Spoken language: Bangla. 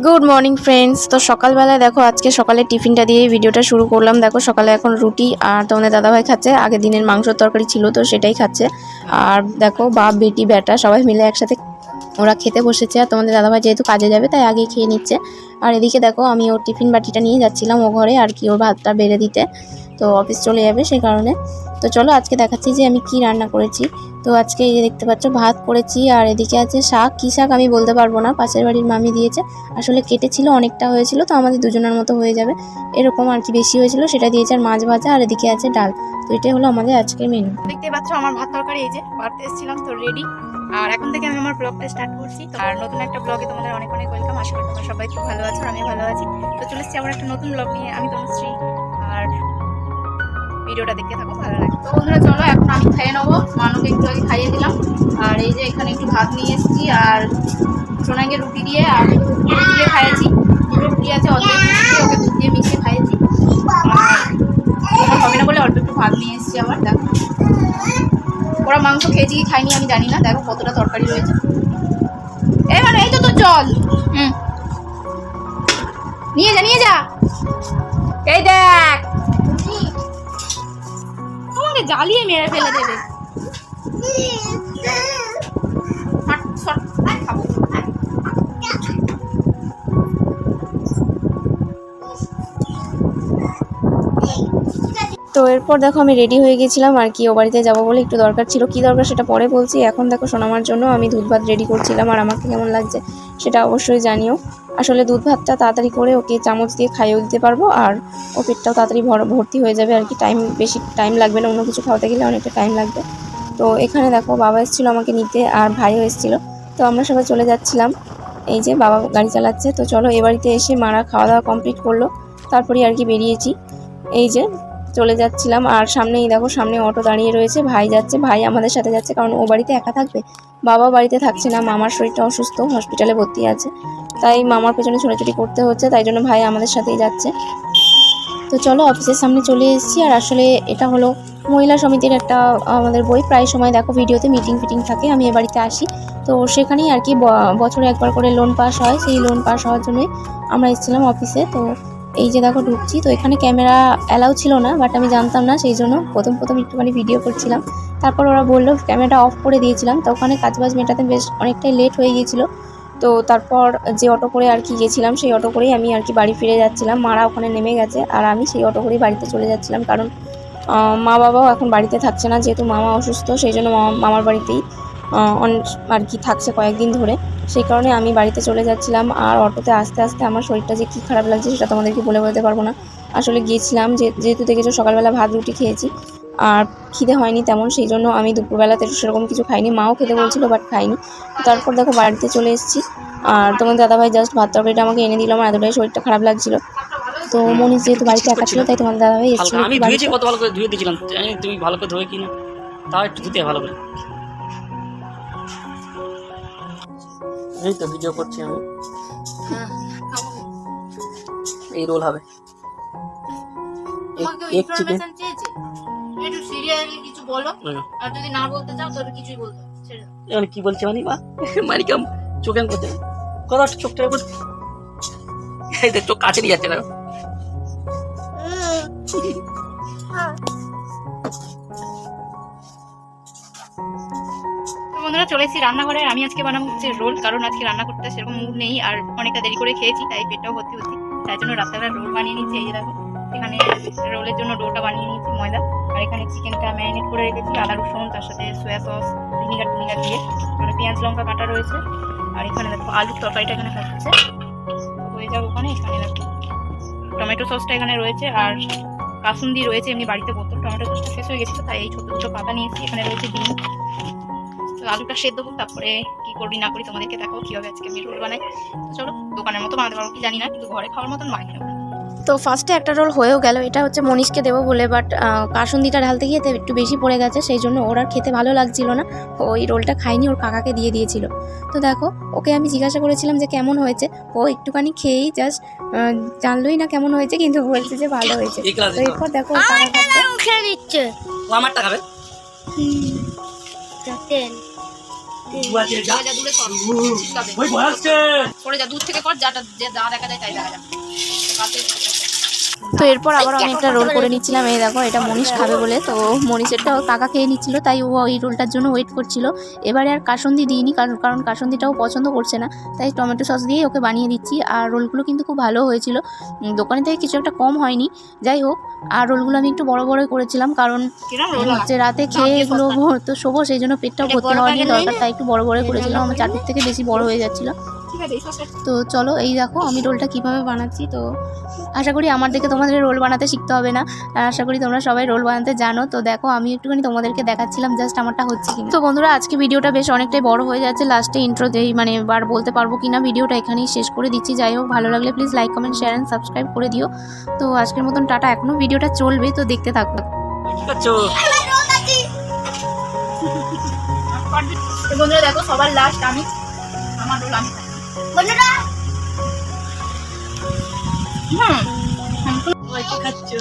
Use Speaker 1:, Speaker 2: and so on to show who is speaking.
Speaker 1: Good morning friends. তো সকালবেলায় দেখো আজকে সকালে টিফিনটা দিয়ে ভিডিওটা শুরু করলাম। দেখো সকালে এখন রুটি আর তোমাদের দাদাভাই খাচ্ছে, আগের দিনের মাংসের তরকারি ছিল তো সেটাই খাচ্ছে। আর দেখো বাপ বেটি বেটা সবাই মিলে একসাথে ওরা খেতে বসেছে। আর তোমাদের দাদাভাই যেহেতু কাজে যাবে তাই আগেই খেয়ে নিচ্ছে। আর এদিকে দেখো আমি ওর টিফিন বাটিটা নিয়ে যাচ্ছিলাম ও ঘরে আর কি, ওর ভাতটা বেড়ে দিতে, তো অফিস চলে যাবে সেই কারণে। তো চলো আজকে দেখাচ্ছি যে আমি কি রান্না করেছি। তো আজকে এই যে দেখতে পাচ্ছ ভাত করেছি, আর এদিকে আছে শাক। কী শাক আমি বলতে পারবো না, পাশের বাড়ির মামি দিয়েছে, আসলে কেটেছিল অনেকটা হয়েছিল তো আমাদের দুজনের মতো হয়ে যাবে এরকম আর কি, বেশি হয়েছিল সেটা দিয়েছে। আর মাছ ভাজা, আর এদিকে আছে ডাল। তো এটাই হলো আমাদের আজকের মেনু।
Speaker 2: দেখতে পাচ্ছ আমার ভাত তরকারি এই যে বাড়তে এসেছিলাম তো রেডি। আর এখন থেকে আমি আমার ব্লগটা স্টার্ট করছি। তো আর নতুন একটা ব্লগে তোমাদের অনেক অনেক ওয়েলকাম। আশা করি তোমরা সবাই খুব ভালো আছো, আমি ভালো আছি। তো চলে এসেছি আবার একটা নতুন ব্লগ নিয়ে, আমি তনুশ্রী। আর ভিডিওটা দেখতে থাকো, ভালো লাগে। তো বন্ধুরা চলো এখন আমি খেয়ে নেবো, মানুকে একটু আগে খাইয়ে দিলাম। আর এই যে এখানে একটু ভাত নিয়ে এসেছি, আর সোনাইকে রুটি দিয়ে আর দুধ দিয়ে খাইয়েছি। দুটো রুটি আছে অর্ধেক ওকে দুধ দিয়ে মিশিয়ে খাইয়েছি। আর হবে না বলে অল্প একটু ভাত নিয়ে এসেছি আবার। দেখো ওরা মাংস খেয়েছি কি খাইনি আমি জানি না, দেখো কতটা তরকারি রয়েছে। মানে এই তো তোর জল, নিয়ে যা এই দেখ, তোমাকে জ্বালিয়ে মেরে ফেলে দেবে।
Speaker 1: তো এরপর দেখো আমি রেডি হয়ে গেছিলাম আর কি, ও বাড়িতে যাবো বলে একটু দরকার ছিল। কি দরকার সেটা পরে বলছি, এখন দেখো সোনামার জন্য আমি দুধ ভাত রেডি করছিলাম। আর আমাকে কেমন লাগছে সেটা অবশ্যই জানিও। আসলে দুধ ভাতটা তাড়াতাড়ি করে ওকে চামচ দিয়ে খাইয়েও দিতে পারবো, আর ও পেটটাও তাড়াতাড়ি ভর্তি হয়ে যাবে আর কি। বেশি টাইম লাগবে না, অন্য কিছু খাওয়াতে গেলে অনেকটা টাইম লাগবে। তো এখানে দেখো বাবা এসেছিলো আমাকে নিতে, আর ভাইও এসেছিলো। তো আমরা সবাই চলে যাচ্ছিলাম। এই যে বাবা গাড়ি চালাচ্ছে। তো চলো এ বাড়িতে এসে মারা খাওয়া দাওয়া কমপ্লিট করলো, তারপরে আর কি বেরিয়েছি। এই যে চলে যাচ্ছিলাম, আর সামনেই দেখো সামনে অটো দাঁড়িয়ে রয়েছে, ভাই যাচ্ছে, ভাই আমাদের সাথে যাচ্ছে, কারণ ও বাড়িতে একা থাকবে, বাবা বাড়িতে থাকছে না, মামার শরীরটা অসুস্থ, হসপিটালে ভর্তি আছে, তাই মামার পেছনে ছোটাছুটি করতে হচ্ছে, তাই জন্য ভাই আমাদের সাথেই যাচ্ছে। তো চলো অফিসের সামনে চলে এসেছি। আর আসলে এটা হলো মহিলা সমিতির একটা আমাদের বই, প্রায় সময় দেখো ভিডিওতে মিটিং ফিটিং থাকে, আমি এ বাড়িতে আসি, তো সেখানেই আর কি বছরে একবার করে লোন পাস হয়, সেই লোন পাস হওয়ার জন্যই আমরা এসেছিলাম অফিসে। তো এই যে দেখো ঢুকছি, তো এখানে ক্যামেরা অ্যালাউ ছিল না, বাট আমি জানতাম না, সেই জন্য প্রথম একটুখানি ভিডিও করছিলাম। তারপর ওরা বললো ক্যামেরাটা অফ করে দিয়েছিলাম, তো ওখানে কাজবাজ মেটাতে বেশ অনেকটাই লেট হয়ে গিয়েছিলো। তো তারপর যে অটো করে আর কি গেছিলাম, সেই অটো করেই আমি আর কি বাড়ি ফিরে যাচ্ছিলাম। মারা ওখানে নেমে গেছে, আর আমি সেই অটো করেই বাড়িতে চলে যাচ্ছিলাম, কারণ মা বাবাও এখন বাড়িতে থাকছে না, যেহেতু মামা অসুস্থ, সেই জন্য মামার বাড়িতেই আর কি থাকছে কয়েকদিন ধরে, সেই কারণে আমি বাড়িতে চলে যাচ্ছিলাম। আর অটোতে আস্তে আস্তে আমার শরীরটা যে কী খারাপ লাগছে সেটা তোমাদেরকে বলতে পারবো না। আসলে গিয়েছিলাম যেহেতু দেখেছো সকালবেলা ভাত রুটি খেয়েছি, আর খিদে হয়নি তেমন, সেই জন্য আমি দুপুরবেলাতে সেরকম কিছু খাইনি, মাও খেতে বলছিল বাট খাইনি। তারপর দেখো বাড়িতে চলে এসেছি, আর তোমার দাদাভাই জাস্ট ভাত তরকারিটা আমাকে এনে দিল, আমার এতটাই শরীরটা খারাপ লাগছিল। তো মনীষ যেহেতু বাড়িতে একা ছিল, তাই তোমার দাদাভাই এসেছিল।
Speaker 3: আমি ধুয়েছি, কত ভালো করে ধুয়ে দিয়েছিলাম, তুমি ভালো করে ধুয়ে কিনা তাও একটু ধুতে ভালো করে। এই তো ভিডিও করছি আমি, এই রোল হবে এক চিকেন।
Speaker 2: একটু সিরিয়াসলি কিছু বলো, আর যদি না বলতে চাও তবে কিছুই বলতে ছেড়ে দাও।
Speaker 3: এখন কি বলছে মানে মা মানিকাম চোখে করতে কথা, চোখটা এই দেখ চোখ কাছে নিয়ে যাচ্ছে না।
Speaker 2: বন্ধুরা চলে এসেছি রান্নাঘরে, আমি আজকে বানাবো হচ্ছে রোল, কারণ আজকে রান্না করতে সেরকম মুড নেই, আর অনেকটা দেরি করে খেয়েছি, তাই পেটটাও ভর্তি হচ্ছে, তাই জন্য রাত্রেবেলা রোল বানিয়ে নিচ্ছি। এই যে দেখো এখানে রোলের জন্য ডোটা বানিয়ে নিয়েছি ময়দা, আর এখানে চিকেনটা ম্যারিনেট করে রেখেছি আদা রসুন, তার সাথে সোয়া সস, ভিনিগার দিয়ে, মানে পেঁয়াজ লঙ্কা কাটা রয়েছে। আর এখানে দেখো আলুর তরকারিটা এখানে হচ্ছে, হয়ে যাবে ওখানে। এখানে দেখো টমেটো সসটা এখানে রয়েছে, আর কাসুন্দি রয়েছে এমনি বাড়িতে বোতল, টমেটো সসটা শেষ হয়ে গেছিলো তাই এই ছোটো ছোটো পাতা নিয়েছি। এখানে রয়েছে ডিম, আলুটা সেদ্ধ হোক, তারপরে কি করবি না করি তোমাদেরকে দেখাবো কিভাবে আজকে আমি রোল বানাই। চলো দোকানের মতো বানাতে পারবো কি জানি না, কিন্তু ঘরে খাওয়ার মতন বানিয়ে নেবো।
Speaker 1: তো ফার্স্টে একটা রোল হয়েও গেল, এটা হচ্ছে মনীষকে দেবো বলে, বাট কাসুন্দিটা ঢালতে গিয়ে একটু বেশি পড়ে গেছে, সেই জন্য ওর আর খেতে ভালো লাগছিল না, ওই রোলটা খাইনি, ওর কাকাকে দিয়ে দিয়েছিল। তো দেখো ওকে আমি জিজ্ঞাসা করেছিলাম যে কেমন হয়েছে, ও একটুখানি খেয়েই জাস্ট জানলোই না কেমন হয়েছে, কিন্তু বলছে যে ভালো হয়েছে। তো এরপর দেখো
Speaker 3: আমারটা খাবে
Speaker 2: যা দূরে সর তবে
Speaker 3: ওই ভয় আসছে।
Speaker 2: সরে যা, দূর থেকে কর, যা দেখা যায় তাই দেখা যায়।
Speaker 1: তো এরপর আবার আমি একটা রোল করে নিচ্ছিলাম। এই দেখো, এটা মনীষ খাবে বলে, তো মনীষেরটা ওর কাকা খেয়ে নিচ্ছিল, তাই ও এই রোলটার জন্য ওয়েট করছিল। এবারে আর কাসুন্দি দিইনি, কারণ কাসুন্দিটাও পছন্দ করছে না, তাই টমেটো সস দিয়ে ওকে বানিয়ে দিচ্ছি। আর রোলগুলো কিন্তু খুব ভালো হয়েছিল, দোকানে থেকে কিছু একটা কম হয়নি। যাই হোক, আর রোলগুলো আমি একটু বড় বড়ই করেছিলাম, কারণ হচ্ছে রাতে খেয়ে এগুলো তো শোবো, সেই জন্য পেটটাও ভর্তি হওয়া নিয়ে দরকার, তাই একটু বড় বড়ই করেছিলাম। আমার চাটুর থেকে বেশি বড় হয়ে যাচ্ছিলো। তো চলো, এই দেখো আমি রোলটা কিভাবে বানাচ্ছি। তো আশা করি আমার দেখে তোমাদের রোল বানাতে শিখতে হবে না, আর আশা করি তোমরা সবাই রোল বানাতে জানো। তো দেখো, আমি একটুখানি তোমাদেরকে দেখাচ্ছিলাম জাস্ট আমারটা হচ্ছে কিনা। তো বন্ধুরা, আজকে ভিডিওটা বেশ অনেকটাই বড় হয়ে যাচ্ছে, লাস্টে ইন্ট্রো দেই মানে বার বলতে পারবো কিনা, ভিডিওটা এখানেই শেষ করে দিচ্ছি। যাই হোক, ভালো লাগলে please like comment share and subscribe করে দিও। তো আজকের মতন টাটা, এখনো ভিডিওটা চলবে, তো দেখতে থাকো।
Speaker 3: কি করছো?
Speaker 2: তো বন্ধুরা দেখো, সবার লাস্ট আমি, আমার রোল আমি খাই। বন্ধুরা
Speaker 3: ওই কি খাচ্ছো?